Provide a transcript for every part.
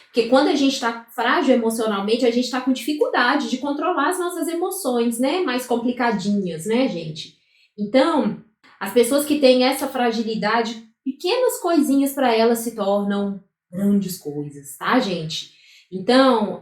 Porque quando a gente está frágil emocionalmente, a gente está com dificuldade de controlar as nossas emoções, né? Mais complicadinhas, né, gente? Então, as pessoas que têm essa fragilidade, pequenas coisinhas para elas se tornam grandes coisas, tá, gente? Então,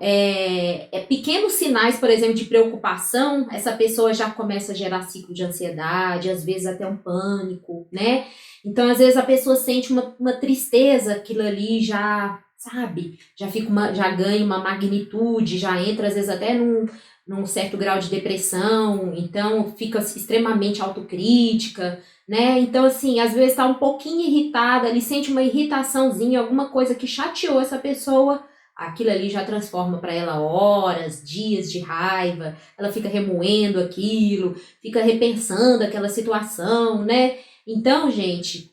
pequenos sinais, por exemplo, de preocupação, essa pessoa já começa a gerar ciclo de ansiedade, às vezes até um pânico, né? Então, às vezes a pessoa sente uma tristeza, aquilo ali já, sabe, já ganha uma magnitude, já entra às vezes até num certo grau de depressão, então fica extremamente autocrítica, né? Então, assim, às vezes está um pouquinho irritada, ele sente uma irritaçãozinha, alguma coisa que chateou essa pessoa, aquilo ali já transforma para ela horas, dias de raiva, ela fica remoendo aquilo, fica repensando aquela situação, né? Então, gente,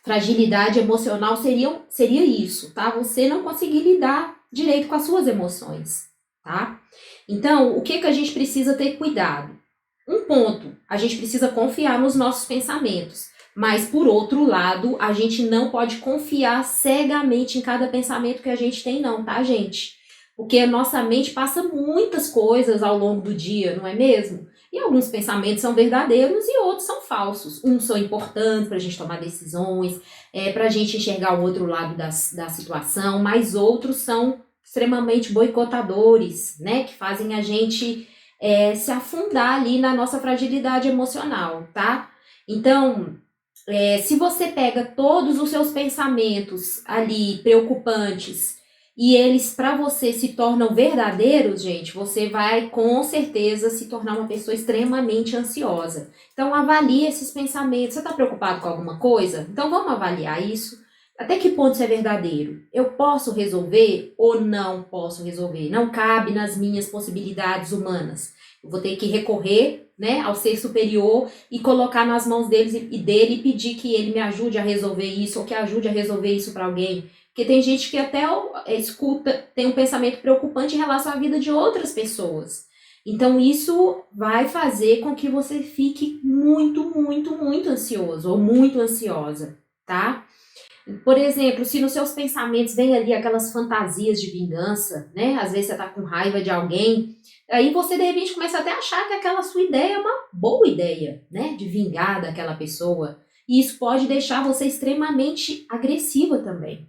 fragilidade emocional seria isso, tá? Você não conseguir lidar direito com as suas emoções, tá? Então, o que que a gente precisa ter cuidado? Um ponto, a gente precisa confiar nos nossos pensamentos, mas por outro lado, a gente não pode confiar cegamente em cada pensamento que a gente tem não, tá, gente? Porque a nossa mente passa muitas coisas ao longo do dia, não é mesmo? E alguns pensamentos são verdadeiros e outros são falsos. Uns são importantes para a gente tomar decisões, para a gente enxergar o outro lado da situação, mas outros são extremamente boicotadores, né? Que fazem a gente se afundar ali na nossa fragilidade emocional, tá? Então, se você pega todos os seus pensamentos ali preocupantes e eles para você se tornam verdadeiros, gente, você vai com certeza se tornar uma pessoa extremamente ansiosa. Então avalie esses pensamentos. Você está preocupado com alguma coisa? Então vamos avaliar isso. Até que ponto isso é verdadeiro? Eu posso resolver ou não posso resolver? Não cabe nas minhas possibilidades humanas. Eu vou ter que recorrer, né, ao ser superior e colocar nas mãos dele e pedir que ele me ajude a resolver isso ou que ajude a resolver isso para alguém. Porque tem gente que até escuta, tem um pensamento preocupante em relação à vida de outras pessoas. Então isso vai fazer com que você fique muito, muito, muito ansioso ou muito ansiosa, tá? Por exemplo, se nos seus pensamentos vem ali aquelas fantasias de vingança, né? Às vezes você tá com raiva de alguém, aí você de repente começa até a achar que aquela sua ideia é uma boa ideia, né? De vingar daquela pessoa. E isso pode deixar você extremamente agressiva também,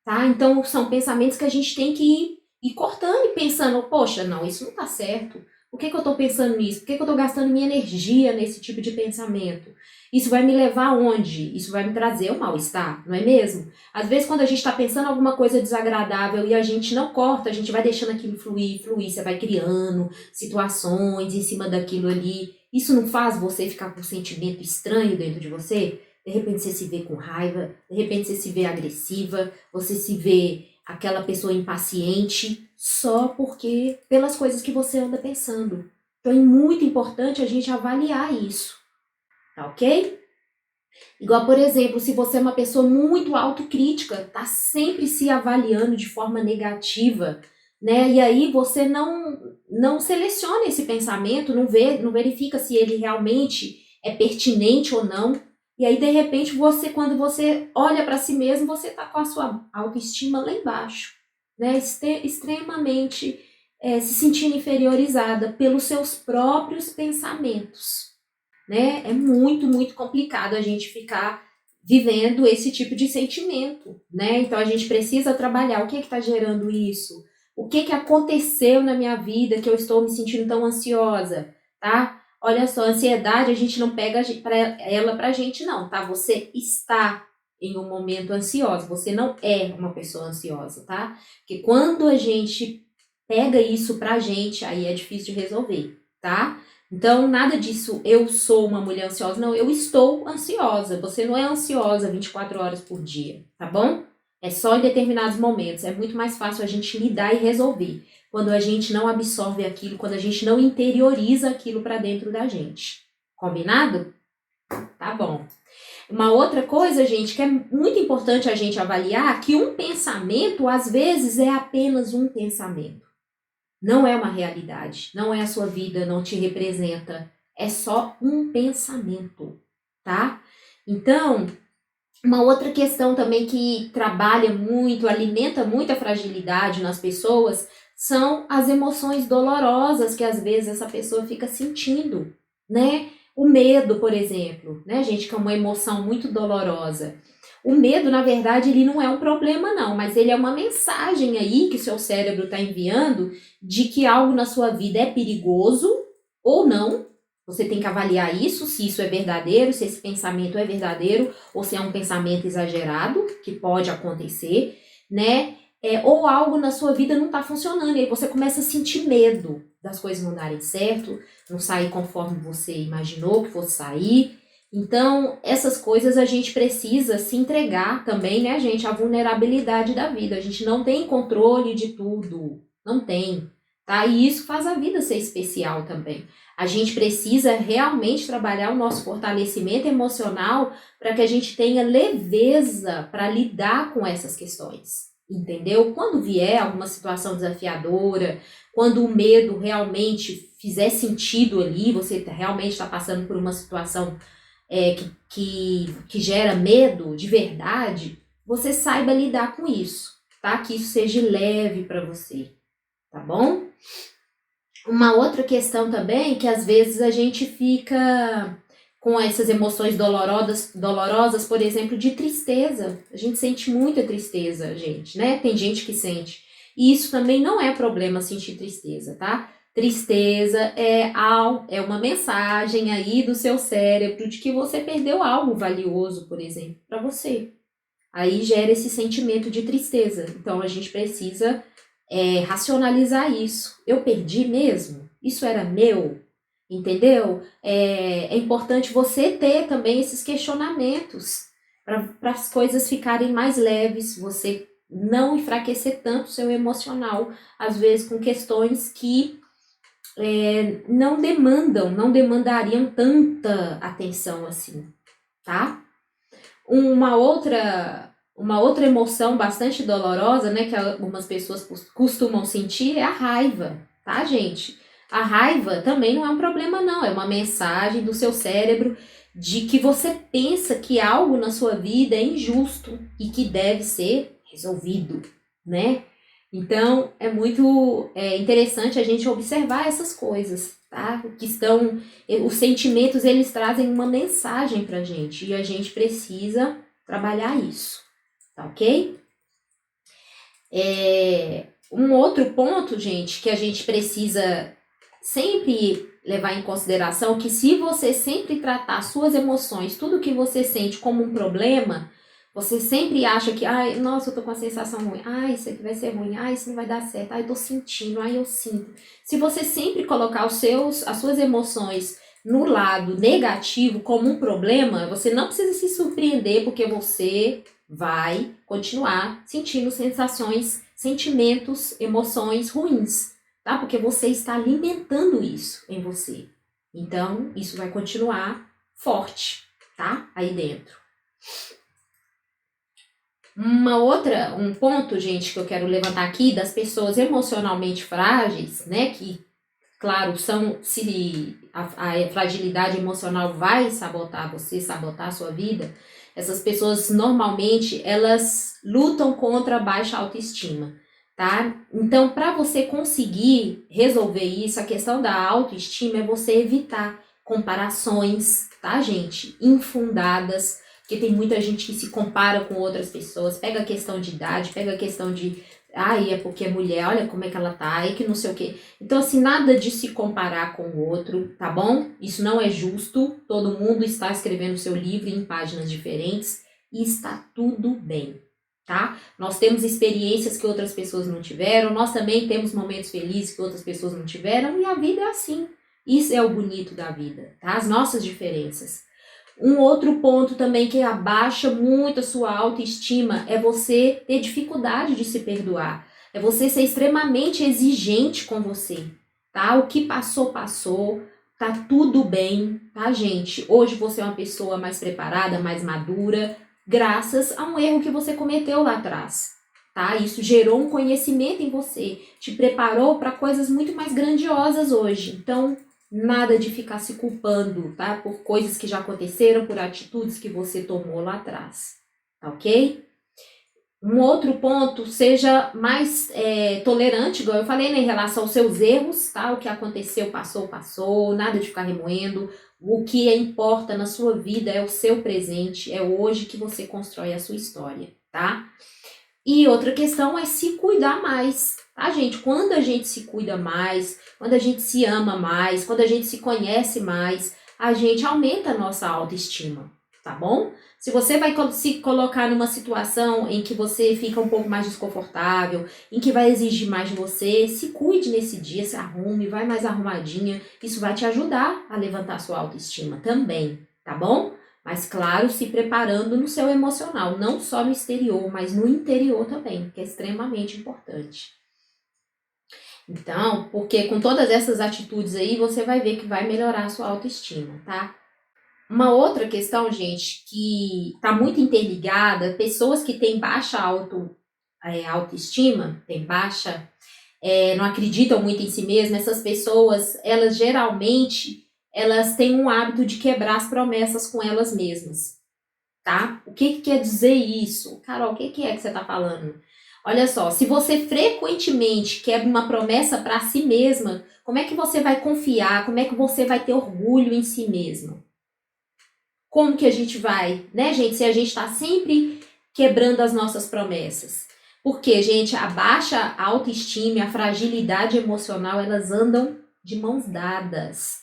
tá? Então são pensamentos que a gente tem que ir cortando e pensando, poxa, não, isso não tá certo. Por que eu tô pensando nisso? Por que eu tô gastando minha energia nesse tipo de pensamento? Isso vai me levar aonde? Isso vai me trazer o mal-estar, não é mesmo? Às vezes, quando a gente está pensando alguma coisa desagradável e a gente não corta, a gente vai deixando aquilo fluir, fluir, você vai criando situações em cima daquilo ali. Isso não faz você ficar com um sentimento estranho dentro de você? De repente você se vê com raiva, de repente você se vê agressiva, você se vê aquela pessoa impaciente só porque pelas coisas que você anda pensando. Então é muito importante a gente avaliar isso, tá ok? Igual, por exemplo, se você é uma pessoa muito autocrítica, tá sempre se avaliando de forma negativa, né? E aí você não seleciona esse pensamento, não verifica se ele realmente é pertinente ou não. E aí, de repente, quando você olha para si mesmo, você tá com a sua autoestima lá embaixo, né? Extremamente se sentindo inferiorizada pelos seus próprios pensamentos, né? É muito, muito complicado a gente ficar vivendo esse tipo de sentimento, né? Então a gente precisa trabalhar o que está gerando isso, o que aconteceu na minha vida que eu estou me sentindo tão ansiosa, tá? Olha só, ansiedade a gente não pega ela pra gente não, tá? Você está em um momento ansioso, você não é uma pessoa ansiosa, tá? Porque quando a gente pega isso pra gente, aí é difícil de resolver, tá? Então, nada disso, eu sou uma mulher ansiosa. Não, eu estou ansiosa. Você não é ansiosa 24 horas por dia, tá bom? É só em determinados momentos. É muito mais fácil a gente lidar e resolver quando a gente não absorve aquilo, quando a gente não interioriza aquilo para dentro da gente. Combinado? Tá bom. Uma outra coisa, gente, que é muito importante a gente avaliar, que um pensamento, às vezes, é apenas um pensamento. Não é uma realidade, não é a sua vida, não te representa. É só um pensamento, tá? Então, Uma outra questão também que trabalha muito, alimenta muito a fragilidade nas pessoas, são as emoções dolorosas que às vezes essa pessoa fica sentindo, né? O medo, por exemplo, né, gente, que é uma emoção muito dolorosa. O medo, na verdade, ele não é um problema, não, mas ele é uma mensagem aí que o seu cérebro está enviando de que algo na sua vida é perigoso ou não. Você tem que avaliar isso, se isso é verdadeiro, se esse pensamento é verdadeiro ou se é um pensamento exagerado, que pode acontecer, né? Ou algo na sua vida não está funcionando, e aí você começa a sentir medo das coisas não darem certo, não sair conforme você imaginou que fosse sair. Então, essas coisas a gente precisa se entregar também, né, gente, à vulnerabilidade da vida. A gente não tem controle de tudo, não tem, tá? E isso faz a vida ser especial também. A gente precisa realmente trabalhar o nosso fortalecimento emocional para que a gente tenha leveza para lidar com essas questões, entendeu? Quando vier alguma situação desafiadora, quando o medo realmente fizer sentido ali, você realmente está passando por uma situação que gera medo de verdade, você saiba lidar com isso, tá? Que isso seja leve para você, tá bom? Uma outra questão também, que às vezes a gente fica com essas emoções dolorosas, por exemplo, de tristeza. A gente sente muita tristeza, gente, né? Tem gente que sente. E isso também não é problema sentir tristeza, tá? Tristeza é uma mensagem aí do seu cérebro de que você perdeu algo valioso, por exemplo, para você. Aí gera esse sentimento de tristeza. Então a gente precisa racionalizar isso. Eu perdi mesmo? Isso era meu? Entendeu? É importante você ter também esses questionamentos para as coisas ficarem mais leves, você não enfraquecer tanto o seu emocional, às vezes com questões que não demandariam tanta atenção assim, tá? Uma outra emoção bastante dolorosa, né, que algumas pessoas costumam sentir é a raiva, tá, gente? A raiva também não é um problema, não. É uma mensagem do seu cérebro de que você pensa que algo na sua vida é injusto e que deve ser resolvido, né? Então, é muito interessante a gente observar essas coisas, tá? Os sentimentos, eles trazem uma mensagem pra gente e a gente precisa trabalhar isso, tá ok? Um outro ponto, gente, que a gente precisa sempre levar em consideração, que se você sempre tratar suas emoções, tudo que você sente como um problema, você sempre acha que, ai, nossa, eu tô com a sensação ruim, ai, isso aqui vai ser ruim, ai, isso não vai dar certo, ai, eu tô sentindo, ai, eu sinto. Se você sempre colocar as suas emoções no lado negativo como um problema, você não precisa se surpreender, porque você vai continuar sentindo sentimentos, emoções ruins, tá? Porque você está alimentando isso em você. Então, isso vai continuar forte, tá? Aí dentro. Um ponto, gente, que eu quero levantar aqui das pessoas emocionalmente frágeis, né? Que, claro, se a fragilidade emocional vai sabotar você, sabotar a sua vida, essas pessoas normalmente elas lutam contra a baixa autoestima, tá? Então, para você conseguir resolver isso, a questão da autoestima é você evitar comparações, tá, gente? Infundadas, porque tem muita gente que se compara com outras pessoas, pega a questão de idade, pega a questão de é porque é mulher, olha como é que ela tá, que não sei o quê. Então, assim, nada de se comparar com o outro, tá bom? Isso não é justo, todo mundo está escrevendo seu livro em páginas diferentes e está tudo bem, tá? Nós temos experiências que outras pessoas não tiveram, nós também temos momentos felizes que outras pessoas não tiveram e a vida é assim. Isso é o bonito da vida, tá? As nossas diferenças. Um outro ponto também que abaixa muito a sua autoestima é você ter dificuldade de se perdoar. É você ser extremamente exigente com você, tá? O que passou, passou. Tá tudo bem, tá, gente? Hoje você é uma pessoa mais preparada, mais madura, graças a um erro que você cometeu lá atrás, tá? Isso gerou um conhecimento em você, te preparou para coisas muito mais grandiosas hoje. Então, nada de ficar se culpando, tá? Por coisas que já aconteceram, por atitudes que você tomou lá atrás, tá ok? Um outro ponto, seja mais tolerante, igual eu falei, né, em relação aos seus erros, tá? O que aconteceu, passou, passou, nada de ficar remoendo. O que importa na sua vida é o seu presente, é hoje que você constrói a sua história, tá? E outra questão é se cuidar mais, tá, gente? Quando a gente se cuida mais, quando a gente se ama mais, quando a gente se conhece mais, a gente aumenta a nossa autoestima, tá bom? Se você vai se colocar numa situação em que você fica um pouco mais desconfortável, em que vai exigir mais de você, se cuide nesse dia, se arrume, vai mais arrumadinha. Isso vai te ajudar a levantar sua autoestima também, tá bom? Mas claro, se preparando no seu emocional, não só no exterior, mas no interior também, que é extremamente importante. Então, porque com todas essas atitudes aí, você vai ver que vai melhorar a sua autoestima, tá? Uma outra questão, gente, que está muito interligada, pessoas que têm baixa autoestima, têm baixa, não acreditam muito em si mesmas, essas pessoas, elas geralmente, elas têm um hábito de quebrar as promessas com elas mesmas, tá? O que quer dizer isso? Carol, o que é que você está falando? Olha só, se você frequentemente quebra uma promessa para si mesma, como é que você vai confiar? Como é que você vai ter orgulho em si mesma? Como que a gente vai, né, gente, se a gente está sempre quebrando as nossas promessas? Porque, gente, a baixa autoestima e a fragilidade emocional, elas andam de mãos dadas,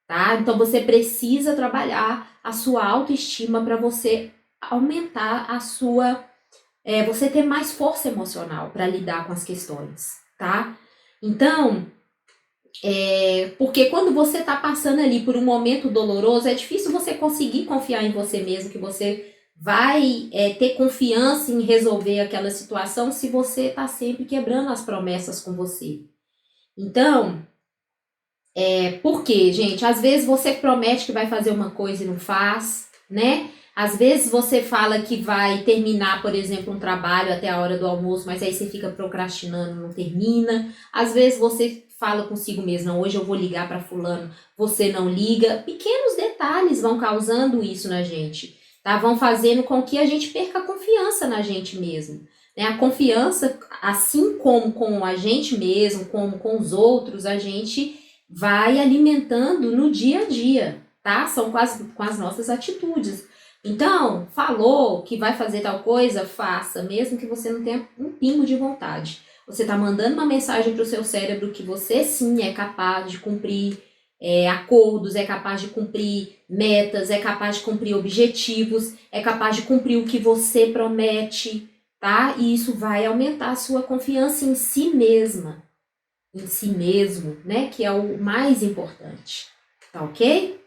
tá? Então, você precisa trabalhar a sua autoestima para você aumentar a sua... você ter mais força emocional para lidar com as questões, tá? Então... porque quando você está passando ali por um momento doloroso, é difícil você conseguir confiar em você mesmo, que você vai ter confiança em resolver aquela situação se você está sempre quebrando as promessas com você. Então, por quê, gente? Às vezes você promete que vai fazer uma coisa e não faz, né? Às vezes você fala que vai terminar, por exemplo, um trabalho até a hora do almoço, mas aí você fica procrastinando, não termina. Às vezes você fala consigo mesmo, não, hoje eu vou ligar para fulano, você não liga. Pequenos detalhes vão causando isso na gente, tá? Vão fazendo com que a gente perca a confiança na gente mesmo. Né? A confiança, assim como com a gente mesmo, como com os outros, a gente vai alimentando no dia a dia, tá? São com as nossas atitudes. Então, falou que vai fazer tal coisa, faça, mesmo que você não tenha um pingo de vontade. Você está mandando uma mensagem para o seu cérebro que você sim é capaz de cumprir acordos, é capaz de cumprir metas, é capaz de cumprir objetivos, é capaz de cumprir o que você promete, tá? E isso vai aumentar a sua confiança em si mesma, em si mesmo, né? Que é o mais importante, tá ok?